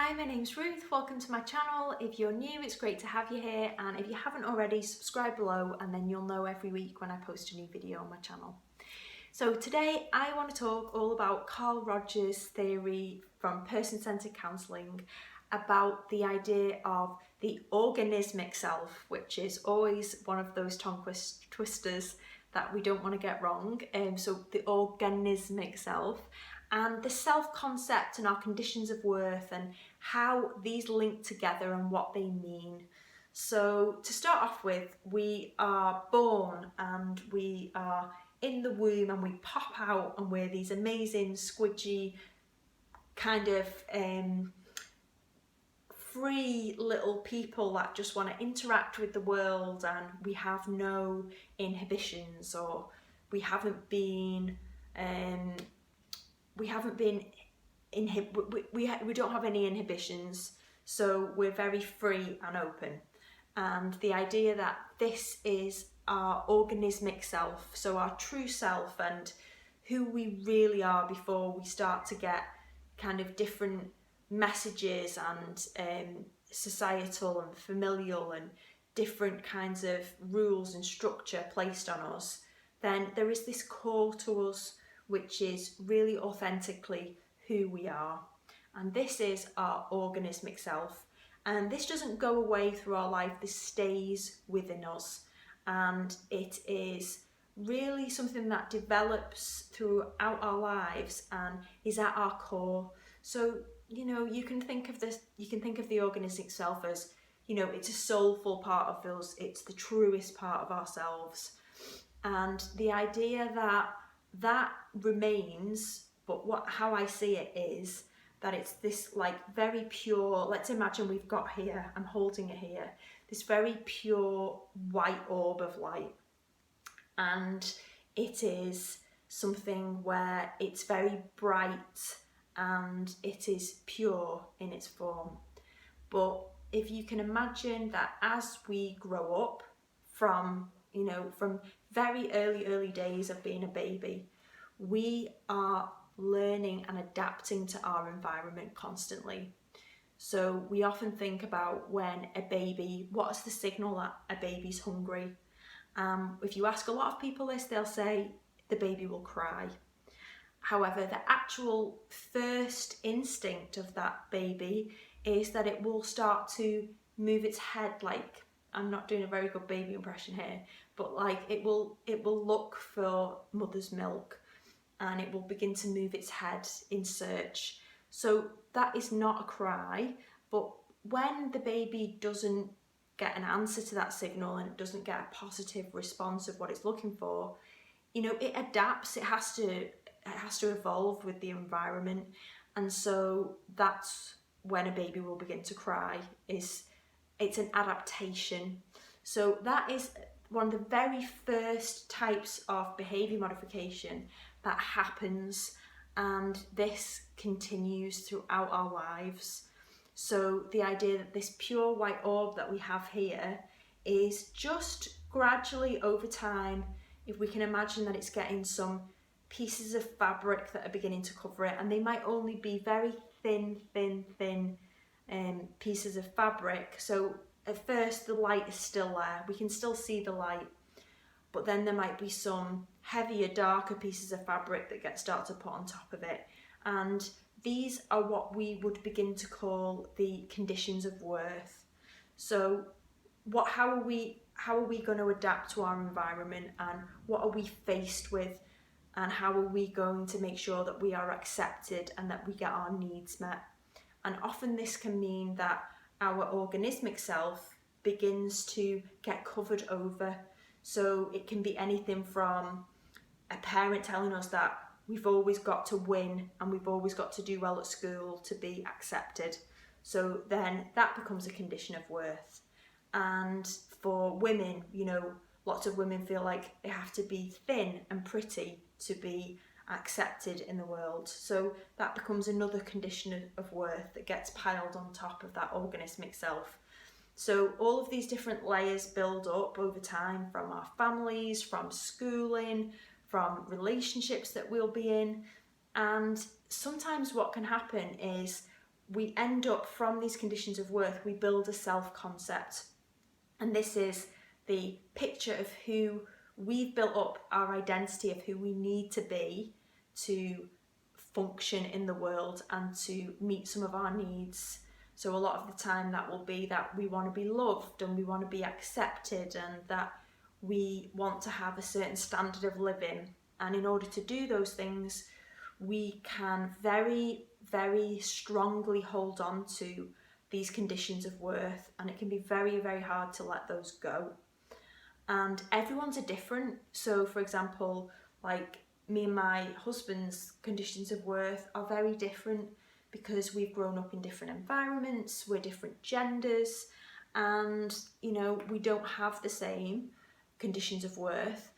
Hi, my name's Ruth. Welcome to my channel. If you're new, it's great to have you here, and if you haven't already, subscribe below and then you'll know every week when I post a new video on my channel. So today I want to talk all about Carl Rogers' theory from Person-Centred Counselling about the idea of the organismic self, which is always one of those tongue twisters that we don't want to get wrong. So the organismic self, and the self-concept and our conditions of worth and how these link together and what they mean. So to start off with, we are born and we are in the womb and we pop out and we're these amazing squidgy kind of free little people that just want to interact with the world, and we have no inhibitions, or we don't have any inhibitions, so we're very free and open. And the idea that this is our organismic self, so our true self and who we really are before we start to get kind of different messages and societal and familial and different kinds of rules and structure placed on us, then there is this core to us which is really authentically who we are. And this is our organismic self. And this doesn't go away through our life, this stays within us. And it is really something that develops throughout our lives and is at our core. So, you know, you can think of the organismic self as, you know, it's a soulful part of us, it's the truest part of ourselves. And the idea that remains, but how I see it is that it's this like very pure, let's imagine we've got here, I'm holding it here, this very pure white orb of light. And it is something where it's very bright and it is pure in its form. But if you can imagine that as we grow up from very early days of being a baby, we are learning and adapting to our environment constantly. So we often think about when a baby, what's the signal that a baby's hungry? If you ask a lot of people this, they'll say the baby will cry. However, the actual first instinct of that baby is that it will start to move its head, like, I'm not doing a very good baby impression here, but like it will look for mother's milk and it will begin to move its head in search. So that is not a cry, but when the baby doesn't get an answer to that signal and it doesn't get a positive response of what it's looking for, you know, it adapts, it has to evolve with the environment. And so that's when a baby will begin to cry, it's an adaptation. So that is one of the very first types of behaviour modification that happens, and this continues throughout our lives. So the idea that this pure white orb that we have here is just gradually over time, if we can imagine that it's getting some pieces of fabric that are beginning to cover it, and they might only be very thin pieces of fabric. So at first the light is still there, we can still see the light, but then there might be some heavier, darker pieces of fabric that start to put on top of it. And these are what we would begin to call the conditions of worth. So how are we going to adapt to our environment, and what are we faced with, and how are we going to make sure that we are accepted and that we get our needs met? And often this can mean that our organismic self begins to get covered over. So it can be anything from a parent telling us that we've always got to win and we've always got to do well at school to be accepted. So then that becomes a condition of worth. And for women, you know, lots of women feel like they have to be thin and pretty to be accepted in the world. So that becomes another condition of worth that gets piled on top of that organismic self. So all of these different layers build up over time, from our families, from schooling, from relationships that we'll be in. And sometimes what can happen is we end up, from these conditions of worth, we build a self-concept. And this is the picture of who we've built up, our identity of who we need to be to function in the world and to meet some of our needs. So a lot of the time that will be that we want to be loved and we want to be accepted and that we want to have a certain standard of living. And in order to do those things, we can very, very strongly hold on to these conditions of worth, and it can be very, very hard to let those go. And everyone's are different. So for example, like me and my husband's conditions of worth are very different because we've grown up in different environments, we're different genders, and we don't have the same conditions of worth.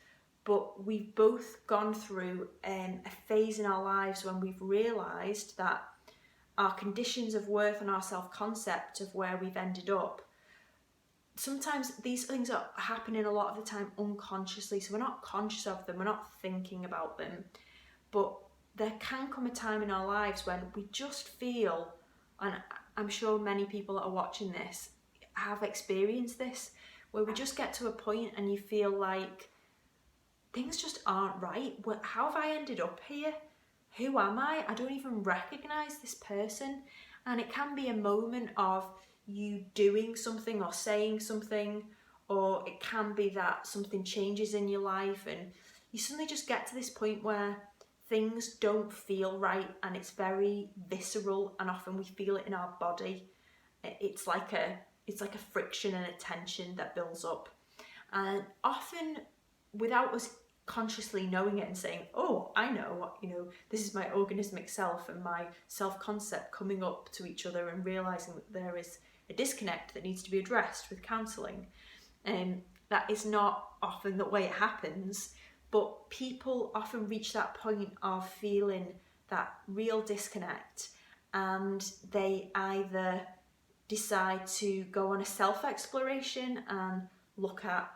But we've both gone through a phase in our lives when we've realised that our conditions of worth and our self-concept of where we've ended up, sometimes these things are happening a lot of the time unconsciously, so we're not conscious of them, we're not thinking about them, but there can come a time in our lives when we just feel, and I'm sure many people that are watching this have experienced this, where we just get to a point and you feel like things just aren't right. How have I ended up here? Who am I? I don't even recognise this person. And it can be a moment of you doing something or saying something, or it can be that something changes in your life and you suddenly just get to this point where things don't feel right, and it's very visceral, and often we feel it in our body. It's like a friction and a tension that builds up, and often without us consciously knowing it and saying, oh, I know, this is my organismic self and my self-concept coming up to each other, and realising that there is a disconnect that needs to be addressed with counselling. That is not often the way it happens, but people often reach that point of feeling that real disconnect, and they either decide to go on a self-exploration and look at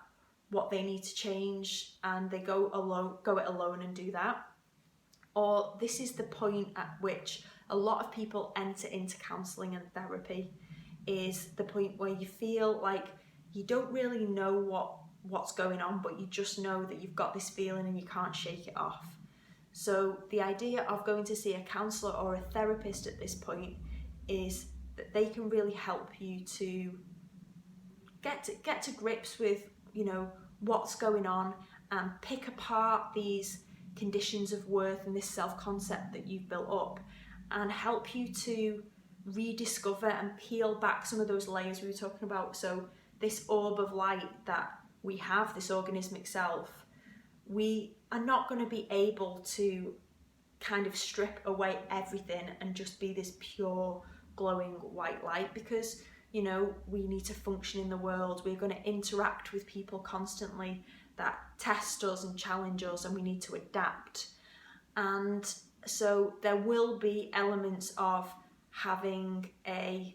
what they need to change, and they go it alone and do that. Or this is the point at which a lot of people enter into counselling and therapy, is the point where you feel like you don't really know what's going on, but you just know that you've got this feeling and you can't shake it off. So the idea of going to see a counsellor or a therapist at this point is that they can really help you to get to grips with what's going on, and pick apart these conditions of worth and this self-concept that you've built up, and help you to rediscover and peel back some of those layers we were talking about. So this orb of light that we have, this organismic self, we are not going to be able to kind of strip away everything and just be this pure glowing white light, because we need to function in the world. We're going to interact with people constantly that test us and challenge us, and we need to adapt. And so there will be elements of having a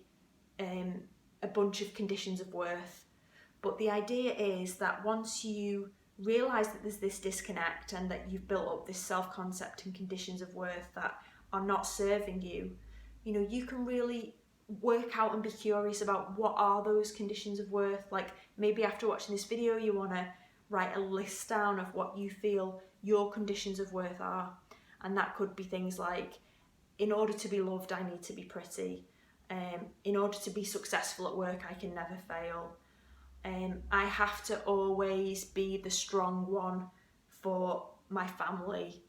bunch of conditions of worth. But the idea is that once you realise that there's this disconnect and that you've built up this self-concept and conditions of worth that are not serving you, you can really work out and be curious about what are those conditions of worth. Like maybe after watching this video you want to write a list down of what you feel your conditions of worth are, and that could be things like, in order to be loved I need to be pretty, in order to be successful at work I can never fail, I have to always be the strong one for my family,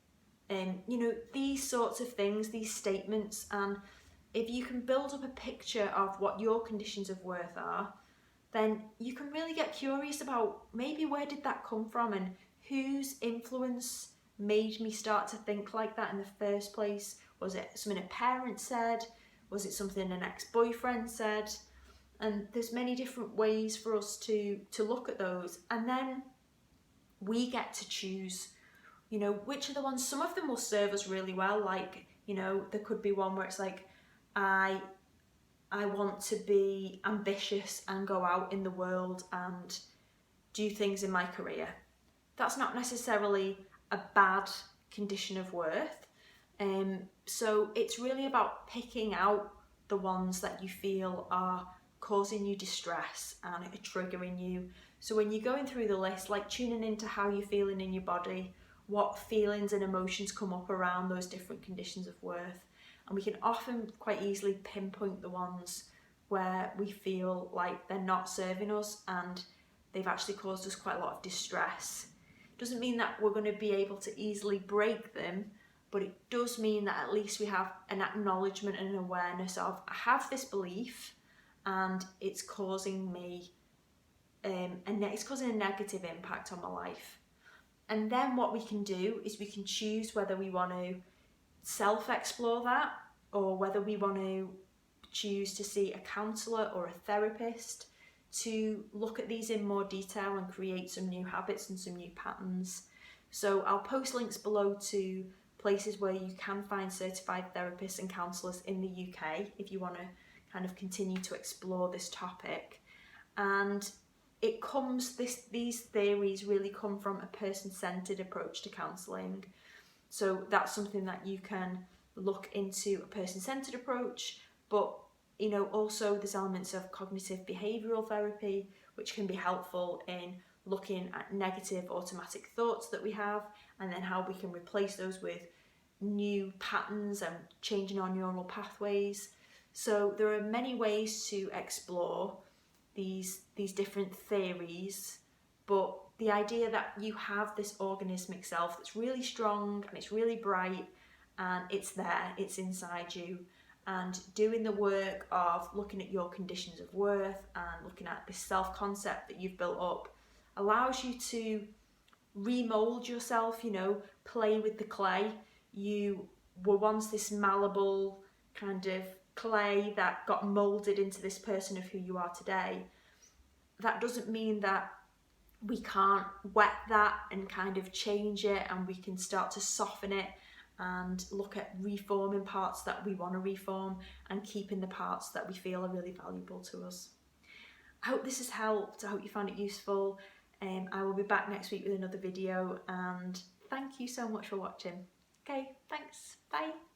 these sorts of things, these statements. And if you can build up a picture of what your conditions of worth are, then you can really get curious about maybe where did that come from, and whose influence made me start to think like that in the first place. Was it something a parent said? Was it something an ex-boyfriend said? And there's many different ways for us to look at those, and then we get to choose which are the ones. Some of them will serve us really well, like there could be one where it's like, I want to be ambitious and go out in the world and do things in my career. That's not necessarily a bad condition of worth. So it's really about picking out the ones that you feel are causing you distress and are triggering you. So when you're going through the list, like tuning into how you're feeling in your body, what feelings and emotions come up around those different conditions of worth. And we can often quite easily pinpoint the ones where we feel like they're not serving us and they've actually caused us quite a lot of distress. Doesn't mean that we're going to be able to easily break them, but it does mean that at least we have an acknowledgement and an awareness of, I have this belief and it's causing me it's causing a negative impact on my life. And then what we can do is we can choose whether we want to self-explore that, or whether we want to choose to see a counsellor or a therapist to look at these in more detail and create some new habits and some new patterns. So I'll post links below to places where you can find certified therapists and counsellors in the UK if you want to kind of continue to explore this topic. And these theories really come from a person-centred approach to counselling. So that's something that you can look into, a person-centred approach, but also there's elements of cognitive behavioural therapy, which can be helpful in looking at negative automatic thoughts that we have, and then how we can replace those with new patterns and changing our neural pathways. So there are many ways to explore these different theories, but the idea that you have this organismic self that's really strong and it's really bright and it's there, it's inside you, and doing the work of looking at your conditions of worth and looking at this self-concept that you've built up allows you to remold yourself, play with the clay. You were once this malleable kind of clay that got molded into this person of who you are today. That doesn't mean that we can't wet that and kind of change it, and we can start to soften it and look at reforming parts that we want to reform and keeping the parts that we feel are really valuable to us. I hope this has helped. I hope you found it useful. I will be back next week with another video, and thank you so much for watching. Okay, thanks. Bye.